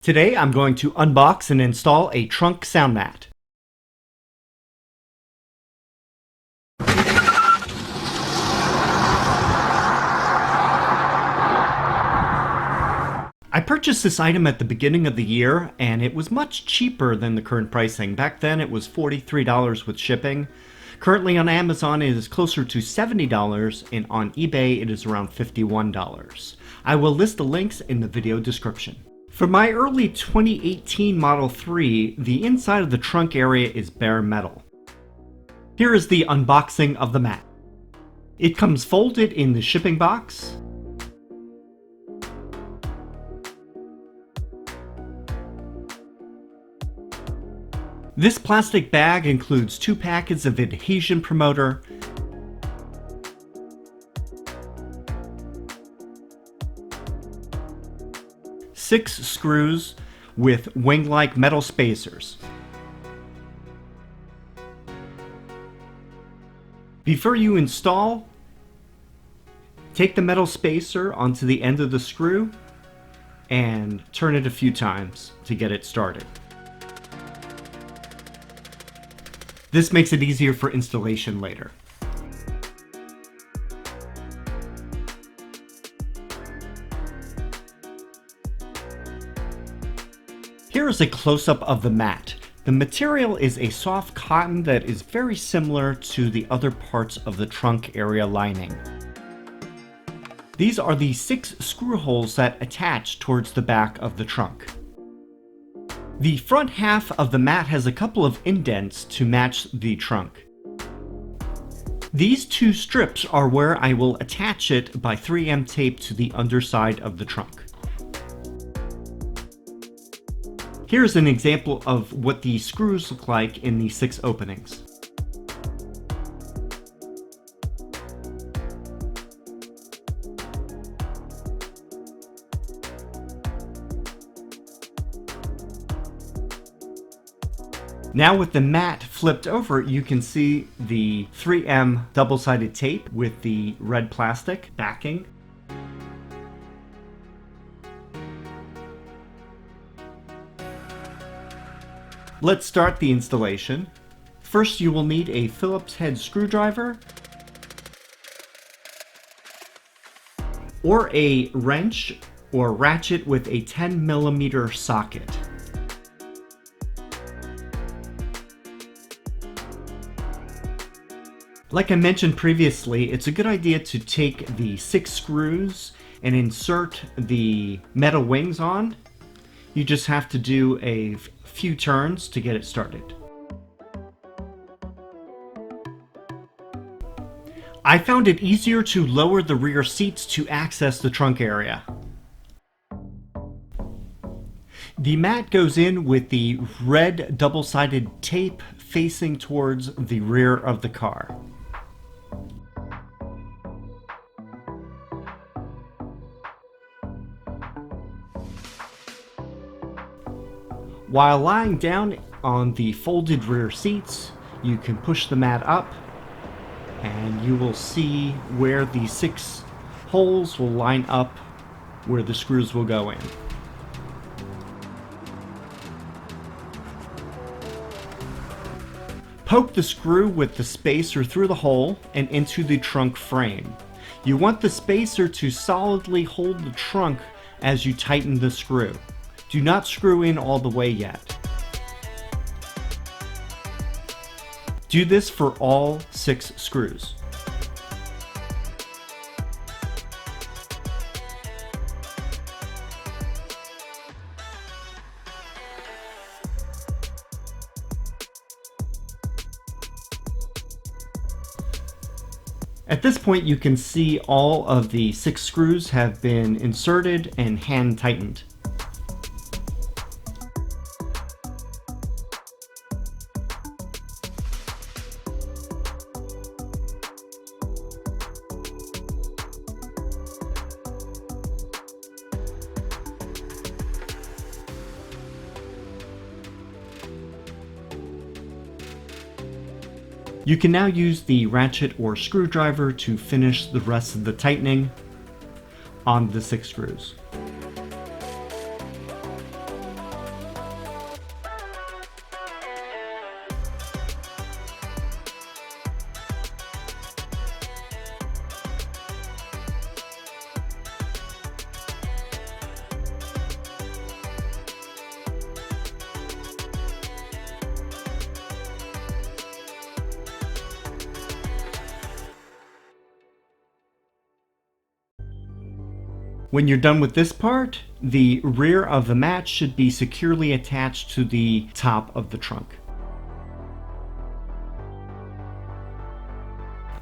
Today I'm going to unbox and install a trunk sound mat. I purchased this item at the beginning of the year and it was much cheaper than the current pricing. Back then it was $43 with shipping. Currently on Amazon it is closer to $70 and on eBay it is around $51. I will list the links in the video description. For my early 2018 Model 3, the inside of the trunk area is bare metal. Here is the unboxing of the mat. It comes folded in the shipping box. This plastic bag includes 2 packets of adhesion promoter, six screws with wing-like metal spacers. Before you install, take the metal spacer onto the end of the screw and turn it a few times to get it started. This makes it easier for installation later. Here is a close-up of the mat. The material is a soft cotton that is very similar to the other parts of the trunk area lining. These are the 6 screw holes that attach towards the back of the trunk. The front half of the mat has a couple of indents to match the trunk. These 2 strips are where I will attach it by 3M tape to the underside of the trunk. Here's an example of what the screws look like in the 6 openings. Now with the mat flipped over, you can see the 3M double-sided tape with the red plastic backing. Let's start the installation. First, you will need a Phillips head screwdriver or a wrench or ratchet with a 10mm socket. Like I mentioned previously, it's a good idea to take the 6 screws and insert the metal wings on. You just have to do a few turns to get it started. I found it easier to lower the rear seats to access the trunk area. The mat goes in with the red double-sided tape facing towards the rear of the car. While lying down on the folded rear seats, you can push the mat up and you will see where the 6 holes will line up where the screws will go in. Poke the screw with the spacer through the hole and into the trunk frame. You want the spacer to solidly hold the trunk as you tighten the screw. Do not screw in all the way yet. Do this for all 6 screws. At this point, you can see all of the 6 screws have been inserted and hand tightened. You can now use the ratchet or screwdriver to finish the rest of the tightening on the 6 screws. When you're done with this part, the rear of the mat should be securely attached to the top of the trunk.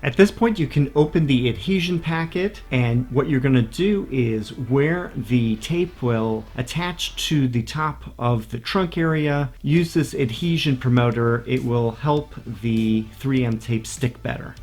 At this point, you can open the adhesion packet, and what you're going to do is where the tape will attach to the top of the trunk area, use this adhesion promoter. It will help the 3M tape stick better.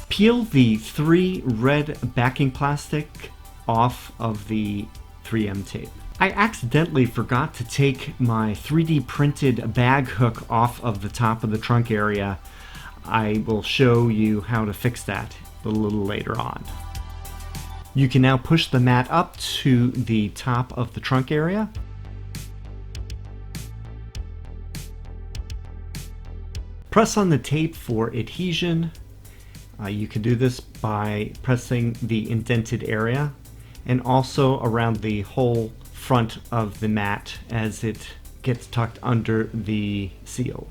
Peel the 3 red backing plastic off of the 3M tape. I accidentally forgot to take my 3D printed bag hook off of the top of the trunk area. I will show you how to fix that a little later on. You can now push the mat up to the top of the trunk area. Press on the tape for adhesion. You can do this by pressing the indented area and also around the whole front of the mat as it gets tucked under the seal.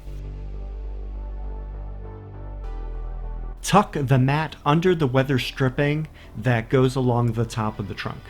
Tuck the mat under the weather stripping that goes along the top of the trunk.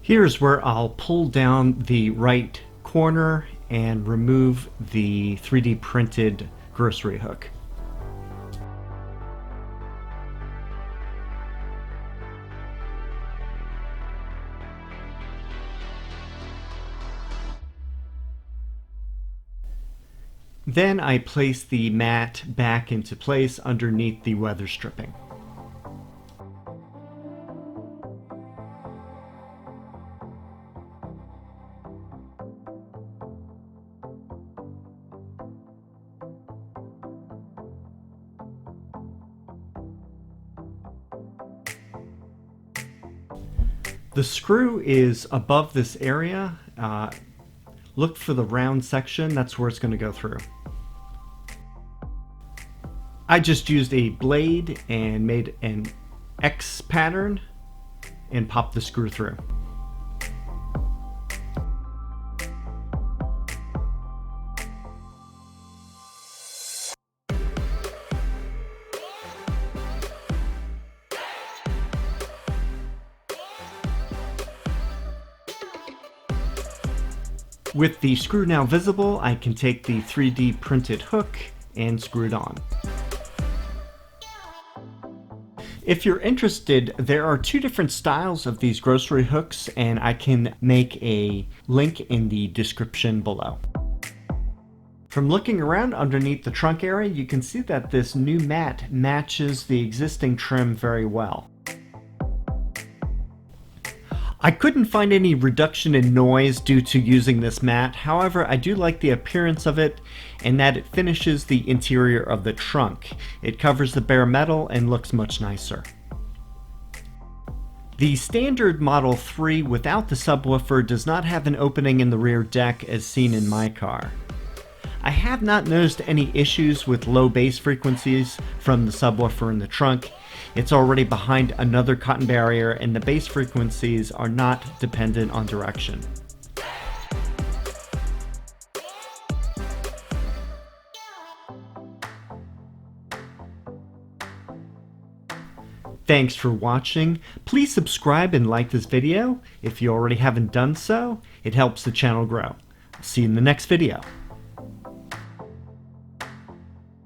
Here's where I'll pull down the right corner and remove the 3D printed grocery hook. Then I place the mat back into place underneath the weather stripping. The screw is above this area. Look for the round section, that's where it's going to go through. I just used a blade and made an X pattern and popped the screw through. With the screw now visible, I can take the 3D printed hook and screw it on. If you're interested, there are 2 different styles of these grocery hooks, and I can make a link in the description below. From looking around underneath the trunk area, you can see that this new mat matches the existing trim very well. I couldn't find any reduction in noise due to using this mat. However, I do like the appearance of it and that it finishes the interior of the trunk. It covers the bare metal and looks much nicer. The standard Model 3 without the subwoofer does not have an opening in the rear deck as seen in my car. I have not noticed any issues with low bass frequencies from the subwoofer in the trunk. It's already behind another cotton barrier and the bass frequencies are not dependent on direction. Thanks for watching. Please subscribe and like this video. If you already haven't done so, it helps the channel grow. I'll see you in the next video.